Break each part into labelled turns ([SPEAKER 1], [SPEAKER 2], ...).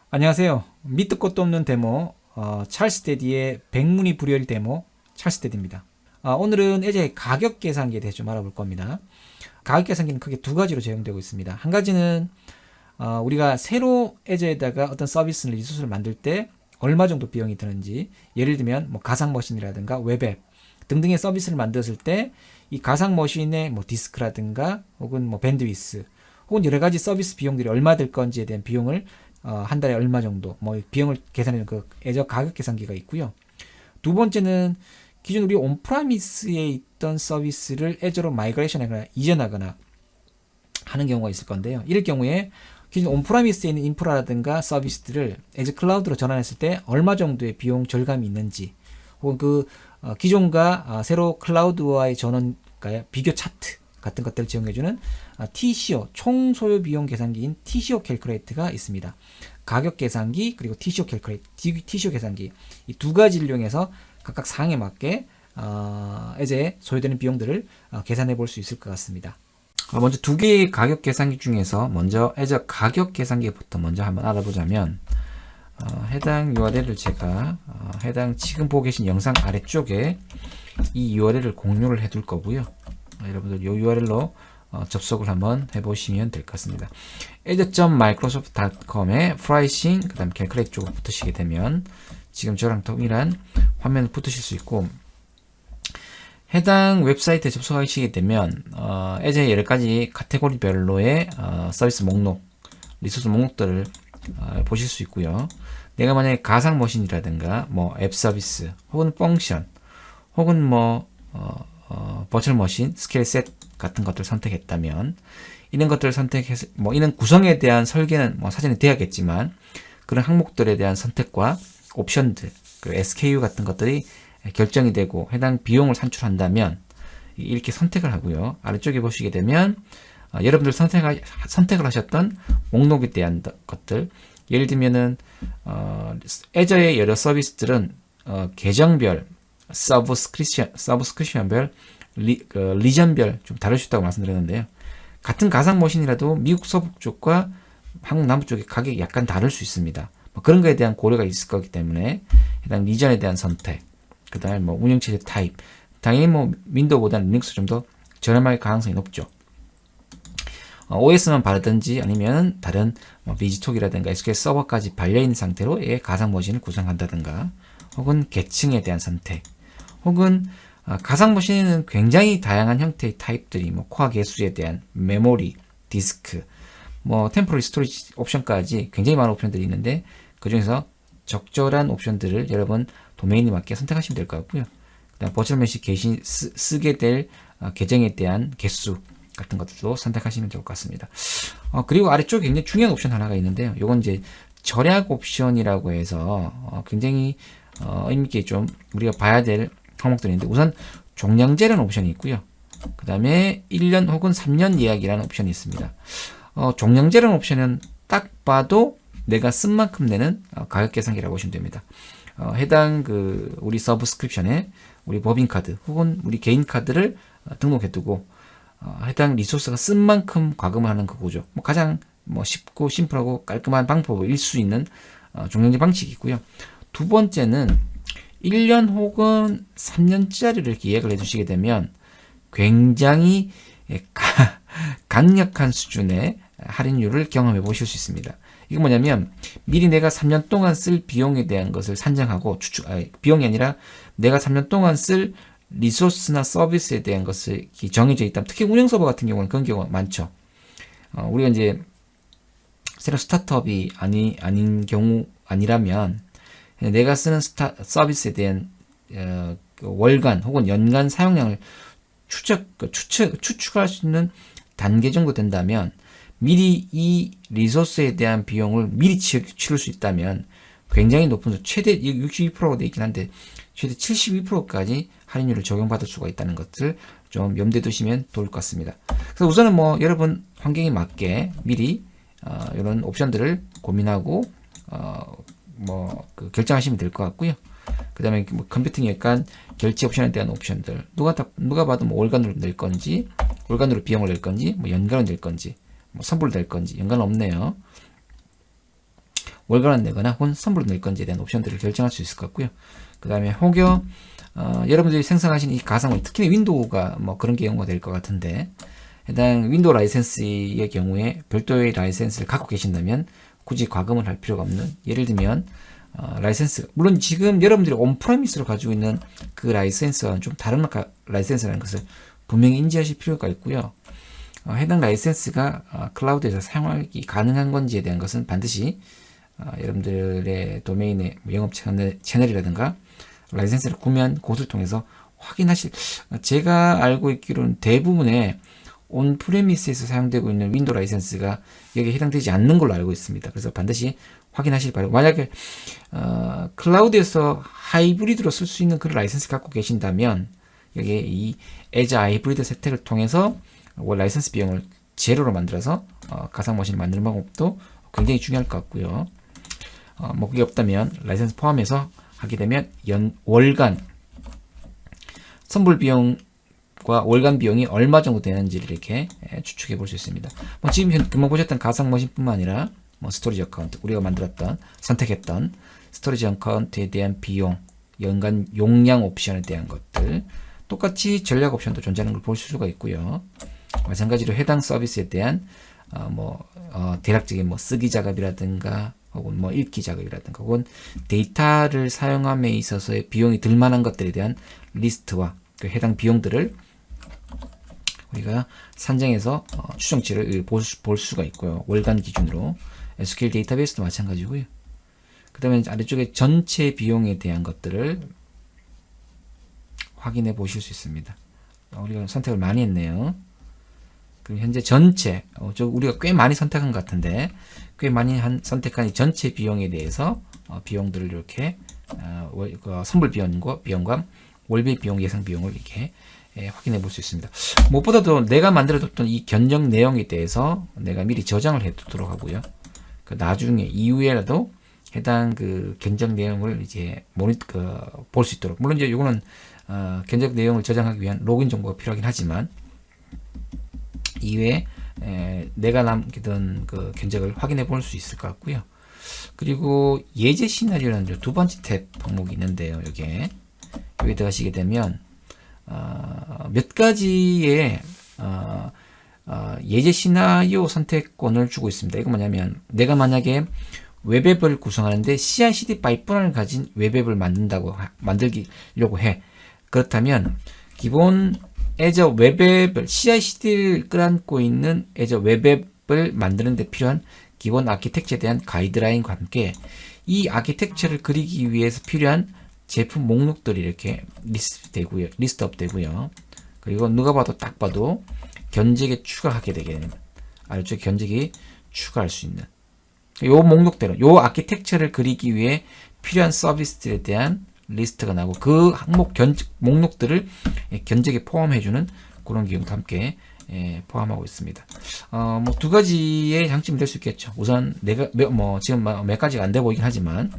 [SPEAKER 1] 안녕하세요. 밑도 끝도 없는 데모 찰스 데디의 백문이 불여일 데모 찰스 데디입니다. 오늘은 예제 가격 계산기에 대해서 좀 알아볼 겁니다. 가격 계산기는 크게 두 가지로 제공되고 있습니다. 한 가지는 우리가 새로 예제에다가 어떤 서비스를 리소스를 만들 때 얼마 정도 비용이 드는지, 예를 들면 뭐 가상 머신이라든가 웹앱 등등의 서비스를 만들었을 때 이 가상 머신의 뭐 디스크라든가 혹은 뭐 밴드위스 혹은 여러 가지 서비스 비용들이 얼마 들 건지에 대한 비용을 한 달에 얼마 정도 뭐 비용을 계산하는 그 애저 가격 계산기가 있고요. 두 번째는 기존 우리 온프라미스에 있던 서비스를 애저로 마이그레이션하거나 이전하거나 하는 경우가 있을 건데요. 이럴 경우에 기존 온프라미스에 있는 인프라라든가 서비스들을 애저 클라우드로 전환했을 때 얼마 정도의 비용 절감이 있는지, 혹은 그 기존과 새로 클라우드와의 전원과의 비교 차트 같은 것들을 제공해주는 TCO, 총 소요 비용 계산기인 TCO 캘큘레이터가 있습니다. 가격 계산기 그리고 TCO 캘큘레이터, TCO 계산기 이 두 가지를 이용해서 각각 상황에 맞게 이제 소요되는 비용들을 계산해 볼 수 있을 것 같습니다. 먼저 두 개의 가격 계산기 중에서 먼저 애저 가격 계산기부터 먼저 한번 알아보자면, 해당 URL을 제가 해당 지금 보고 계신 영상 아래쪽에 이 URL을 공유를 해 둘 거고요. 여러분들 이 URL로 접속을 한번 해보시면 될 것 같습니다. azure.microsoft.com에 프라이싱 그 다음 캘큘레이트 쪽으로 붙으시게 되면 지금 저랑 동일한 화면을 붙으실 수 있고, 해당 웹사이트에 접속하시게 되면 azure 여러 가지 카테고리별로의 서비스 목록, 리소스 목록들을 보실 수 있고요. 내가 만약에 가상 머신이라든가 뭐 앱 서비스 혹은 펑션 혹은 뭐 버추얼 머신, 스케일 셋 같은 것들을 선택했다면, 이런 것들을 선택해서 뭐 이런 구성에 대한 설계는 뭐 사전에 돼야겠지만, 그런 항목들에 대한 선택과 옵션들, 그 SKU 같은 것들이 결정이 되고 해당 비용을 산출한다면 이렇게 선택을 하고요. 아래쪽에 보시게 되면 여러분들 선택을 하셨던 목록에 대한 것들, 예를 들면은 애저의 여러 서비스들은 계정별, 서브스크립션별, 리전별 좀 다를 수 있다고 말씀드렸는데요. 같은 가상 머신이라도 미국 서북 쪽과 한국 남부 쪽의 가격이 약간 다를 수 있습니다. 뭐 그런 거에 대한 고려가 있을 거기 때문에 해당 리전에 대한 선택, 그 다음에 뭐 운영체제 타입, 당연히 뭐 윈도우보다는 리눅스 좀 더 저렴할 가능성이 높죠. OS만 바르든지 아니면 다른 비지톡이라든가 SQL 서버까지 발려있는 상태로의 가상 머신을 구성한다든가, 혹은 계층에 대한 선택, 혹은 가상 머신에는 굉장히 다양한 형태의 타입들이 뭐 코어 개수에 대한 메모리, 디스크, 뭐 템포러리 스토리지 옵션까지 굉장히 많은 옵션들이 있는데, 그 중에서 적절한 옵션들을 여러분 도메인에 맞게 선택하시면 될 것 같고요. 그다음 버추얼 머신 쓰게 될 계정에 대한 개수 같은 것들도 선택하시면 좋을 것 같습니다. 그리고 아래쪽에 굉장히 중요한 옵션 하나가 있는데요. 이건 이제 절약 옵션이라고 해서 굉장히 의미있게 좀 우리가 봐야 될 항목들인데, 우선 종량제라는 옵션이 있고요. 그 다음에 1년 혹은 3년 예약이라는 옵션이 있습니다. 종량제라는 옵션은 딱 봐도 내가 쓴 만큼 내는 가격 계산기라고 보시면 됩니다. 해당 우리 서브스크립션에 우리 법인카드 혹은 우리 개인 카드를 등록해두고 해당 리소스가 쓴 만큼 과금을 하는 그 구조, 가장 쉽고 심플하고 깔끔한 방법일 수 있는 종량제 방식이 있고요. 두 번째는 1년 혹은 3년짜리를 이렇게 예약을 해주시게 되면 굉장히 강력한 수준의 할인율을 경험해 보실 수 있습니다. 이게 뭐냐면, 미리 내가 3년 동안 쓸 비용에 대한 것을 산정하고 비용이 아니라 내가 3년 동안 쓸 리소스나 서비스에 대한 것이 정해져 있다면, 특히 운영 서버 같은 경우는 그런 경우가 많죠. 우리가 이제 새로 스타트업이 아닌 경우 아니라면 내가 쓰는 서비스에 대한 월간 혹은 연간 사용량을 추측할 수 있는 단계 정도 된다면, 미리 이 리소스에 대한 비용을 미리 치를 수 있다면 굉장히 높은 수, 최대 62%가 되어 있긴 한데 최대 72%까지 할인율을 적용받을 수가 있다는 것을 좀 염두에 두시면 좋을 것 같습니다. 그래서 우선은 여러분 환경에 맞게 미리 이런 옵션들을 고민하고 결정하시면 될 것 같고요. 그 다음에 컴퓨팅 약간 결제 옵션에 대한 옵션들, 누가 봐도 월간으로 낼 건지, 월간으로 비용을 낼 건지, 연간으로 낼 건지, 선불 될 건지, 연간 없네요. 월간을 내거나 혹은 선불로 낼 건지에 대한 옵션들을 결정할 수 있을 것 같고요. 그 다음에 혹여 여러분들이 생성하신 이 가상화, 특히 윈도우가 뭐 그런 경우가 될 것 같은데, 해당 윈도우 라이센스의 경우에 별도의 라이센스를 갖고 계신다면 굳이 과금을 할 필요가 없는, 예를 들면 라이센스, 물론 지금 여러분들이 온프레미스로 가지고 있는 그 라이센스와는 좀 다른 라이센스라는 것을 분명히 인지하실 필요가 있고요. 해당 라이센스가 클라우드에서 사용하기 가능한 건지에 대한 것은 반드시 여러분들의 도메인의 영업 채널이라든가 라이센스를 구매한 곳을 통해서 확인하실, 제가 알고 있기로는 대부분의 온프레미스에서 사용되고 있는 윈도우 라이센스가 여기에 해당되지 않는 걸로 알고 있습니다. 그래서 반드시 확인하시기 바라고, 만약에 클라우드에서 하이브리드로 쓸 수 있는 그런 라이센스 갖고 계신다면 여기에 이 Azure 하이브리드 세택을 통해서 라이센스 비용을 제로로 만들어서 가상머신을 만드는 방법도 굉장히 중요할 것 같고요. 뭐 그게 없다면 라이센스 포함해서 하게 되면 월간 선불 비용과 월간 비용이 얼마 정도 되는지를 이렇게 추측해 볼 수 있습니다. 뭐 지금 금방 보셨던 가상머신뿐만 아니라 뭐 스토리지 어카운트, 우리가 만들었던 선택했던 스토리지 어카운트에 대한 비용, 연간 용량 옵션에 대한 것들, 똑같이 전략 옵션도 존재하는 걸 볼 수가 있고요. 마찬가지로 해당 서비스에 대한 대략적인 뭐 쓰기 작업이라든가 혹은 뭐 읽기 작업이라든가 혹은 데이터를 사용함에 있어서의 비용이 들만한 것들에 대한 리스트와 그 해당 비용들을 우리가 산정해서 추정치를 볼 수가 있고요. 월간 기준으로 SQL 데이터베이스도 마찬가지고요. 그 다음에 아래쪽에 전체 비용에 대한 것들을 확인해 보실 수 있습니다. 우리가 선택을 많이 했네요. 그럼 현재 전체, 우리가 꽤 많이 선택한 것 같은데, 꽤 많이 선택한 이 전체 비용에 대해서 비용들을 이렇게 선불 비용과 월별 비용, 예상 비용을 이렇게 확인해 볼 수 있습니다. 무엇보다도 내가 만들어뒀던 이 견적 내용에 대해서 내가 미리 저장을 해 두도록 하고요. 그 나중에 이후에라도 해당 그 견적 내용을 이제 볼 수 있도록, 물론 이제 이거는 견적 내용을 저장하기 위한 로그인 정보가 필요하긴 하지만 이외에 내가 남기던 그 견적을 확인해 볼 수 있을 것 같고요. 그리고 예제 시나리오라는 두 번째 탭 항목이 있는데요. 여기에 들어가시게 되면 몇 가지의 예제 시나리오 선택권을 주고 있습니다. 이거 뭐냐면 내가 만약에 웹앱을 구성하는데 CI/CD 파이프라인을 가진 웹앱을 만들려고 해. 그렇다면 기본 Azure 웹앱을 CI/CD를 끌어안고 있는 Azure 웹앱을 만드는 데 필요한 기본 아키텍처에 대한 가이드라인과 함께 이 아키텍처를 그리기 위해서 필요한 제품 목록들이 이렇게 리스트업 되고요. 그리고 누가 봐도 딱 봐도 견적에 추가하게 되게 됩니다. 아래쪽에 견적이 추가할 수 있는 요 목록대로 요 아키텍처를 그리기 위해 필요한 서비스들에 대한 리스트가 나고 그 항목 목록들을 견적에 포함해주는 그런 기능도 함께 포함하고 있습니다. 뭐 두 가지의 장점이 될 수 있겠죠. 우선 내가 지금 몇 가지가 안 돼 보이긴 하지만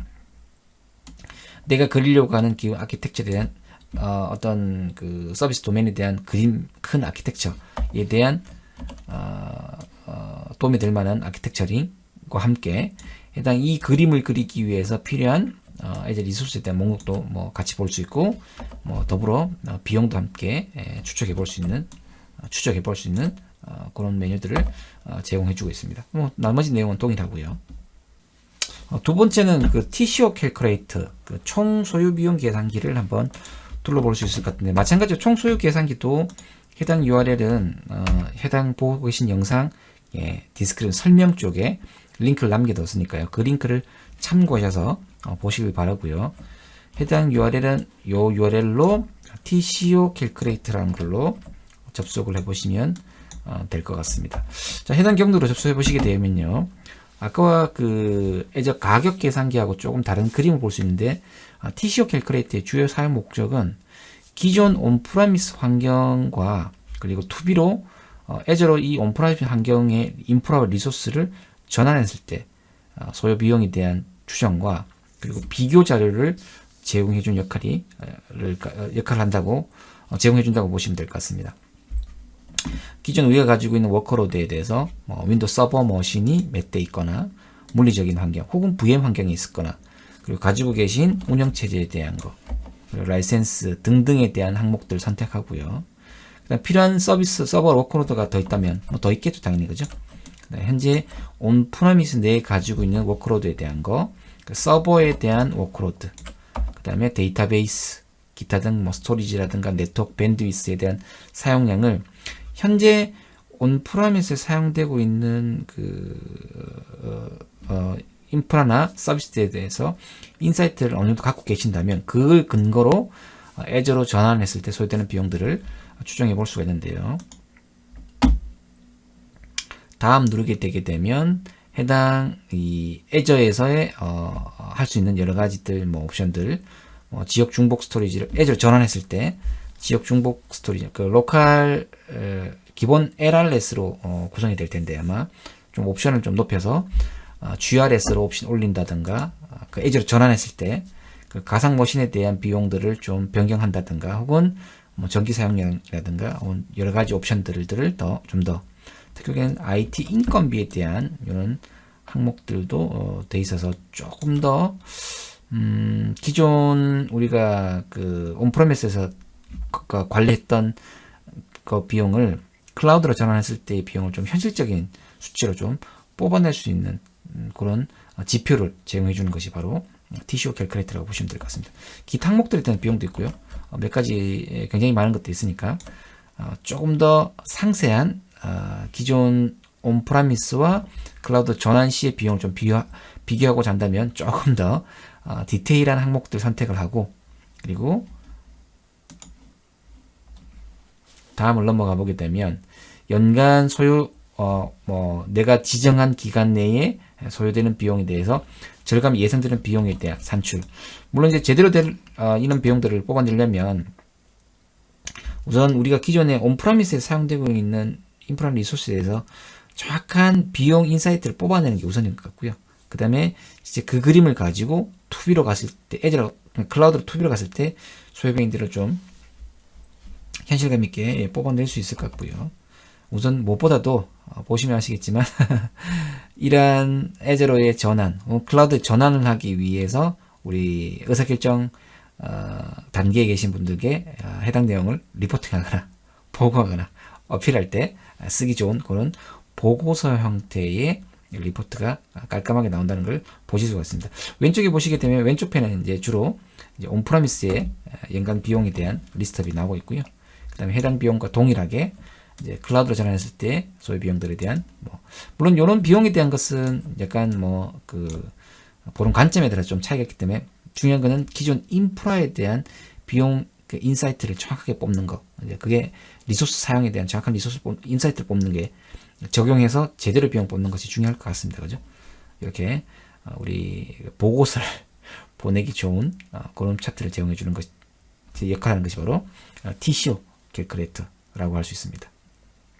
[SPEAKER 1] 내가 그리려고 하는 기본 아키텍처에 대한 어떤 그 서비스 도메인에 대한 큰 아키텍처에 대한 도움이 될 만한 아키텍처링과 함께 해당 이 그림을 그리기 위해서 필요한 이제 리소스에 대한 목록도 뭐 같이 볼 수 있고 더불어 비용도 함께 추적해 볼 수 있는 그런 메뉴들을 제공해 주고 있습니다. 나머지 내용은 동일하고요. 두 번째는 그 TCO 캘큘레이터, 그 총 소유 비용 계산기를 한번 둘러볼 수 있을 것 같은데, 마찬가지로 총 소유 계산기도 해당 URL은 해당 보고 계신 영상 디스크립션 설명 쪽에 링크를 남겨뒀으니까요. 그 링크를 참고하셔서 보시길 바라고요. 해당 URL은 요 URL로 TCO 캘큘레이터라는 걸로 접속을 해보시면 될 것 같습니다. 자, 해당 경로로 접속해 보시게 되면요. 아까와 그 Azure 가격 계산기하고 조금 다른 그림을 볼 수 있는데, TCO 캘큘레이터의 주요 사용 목적은 기존 온프라미스 환경과 그리고 투비로 Azure로 이 온프라미스 환경의 인프라와 리소스를 전환했을 때 소요 비용에 대한 추정과 그리고 비교 자료를 제공해 준 역할을 한다고 제공해 준다고 보시면 될 것 같습니다. 기존 우리가 가지고 있는 워커로드에 대해서 윈도우 서버 머신이 몇 대 있거나 물리적인 환경 혹은 VM 환경이 있었거나, 그리고 가지고 계신 운영체제에 대한 거, 그리고 라이센스 등등에 대한 항목들 선택하고요. 그다음 필요한 서비스 서버 워크로드가 더 있다면 뭐 더 있겠죠, 당연히. 그죠? 현재 온프라미스 내에 가지고 있는 워크로드에 대한 거, 그 서버에 대한 워크로드, 그 다음에 데이터베이스, 기타 등 뭐 스토리지라든가 네트워크 밴드위스에 대한 사용량을 현재 온프라미스에 사용되고 있는 인프라나 서비스에 대해서 인사이트를 어느 정도 갖고 계신다면 그걸 근거로 애저로 전환했을 때 소요되는 비용들을 추정해 볼 수가 있는데요. 다음 누르게 되게 되면 해당 이 애저에서의 할 수 있는 여러 가지들, 뭐 옵션들, 지역 중복 스토리지를 애저로 전환했을 때 지역 중복 스토리지, 그 로컬 기본 LRS로 구성이 될 텐데, 아마 좀 옵션을 좀 높여서 GRS로 옵션 올린다든가, 그 애저로 전환했을 때 그 가상 머신에 대한 비용들을 좀 변경한다든가, 혹은 뭐 전기 사용량이라든가, 혹은 여러 가지 옵션들을 좀 더 특히 IT 인건비에 대한 이런 항목들도 돼 있어서 조금 더 기존 우리가 그 온프레미스에서 관리했던 그 비용을 클라우드로 전환했을 때의 비용을 좀 현실적인 수치로 좀 뽑아낼 수 있는 그런 지표를 제공해 주는 것이 바로 TCO 캘큘레이터라고 보시면 될 것 같습니다. 기타 항목들에 대한 비용도 있고요. 몇 가지 굉장히 많은 것도 있으니까 조금 더 상세한 기존 온프라미스와 클라우드 전환 시의 비용을 좀 비교하고자 한다면 조금 더 디테일한 항목들 선택을 하고, 그리고 다음을 넘어가 보게 되면 연간 소요 내가 지정한 기간 내에 소요되는 비용에 대해서 절감이 예상되는 비용에 대한 산출. 물론 이제 제대로 될 이런 비용들을 뽑아내려면 우선 우리가 기존에 온프라미스에 사용되고 있는 인프라 리소스에 대해서 정확한 비용 인사이트를 뽑아내는 게 우선인 것 같고요. 그 다음에 이제 그 그림을 가지고 투비로 갔을 때, 클라우드로 투비로 갔을 때 소요 비용들을 좀 현실감 있게 뽑아낼 수 있을 것 같고요. 우선 무엇보다도 보시면 아시겠지만 이러한 애저로의 전환, 클라우드 전환을 하기 위해서 우리 의사결정 단계에 계신 분들께 해당 내용을 리포팅하거나 보고하거나 어필할 때 쓰기 좋은 그런 보고서 형태의 리포트가 깔끔하게 나온다는 걸 보실 수가 있습니다. 왼쪽에 보시게 되면 왼쪽 편에는 이제 주로 온프라미스의 연간 비용에 대한 리스트업이 나오고 있고요. 그 다음에 해당 비용과 동일하게 이제 클라우드로 전환했을 때 소요 비용들에 대한 물론 이런 비용에 대한 것은 약간 보는 관점에 따라 좀 차이가 있기 때문에 중요한 거는 기존 인프라에 대한 비용 그 인사이트를 정확하게 뽑는 거. 이제 그게 리소스 사용에 대한 정확한 리소스 인사이트를 뽑는 게 적용해서 제대로 비용 뽑는 것이 중요할 것 같습니다. 그죠? 이렇게 우리 보고서를 보내기 좋은 그런 차트를 제공해 주는 것이 역할하는 것이 바로 TCO 캘큘레이터라고 할 수 있습니다.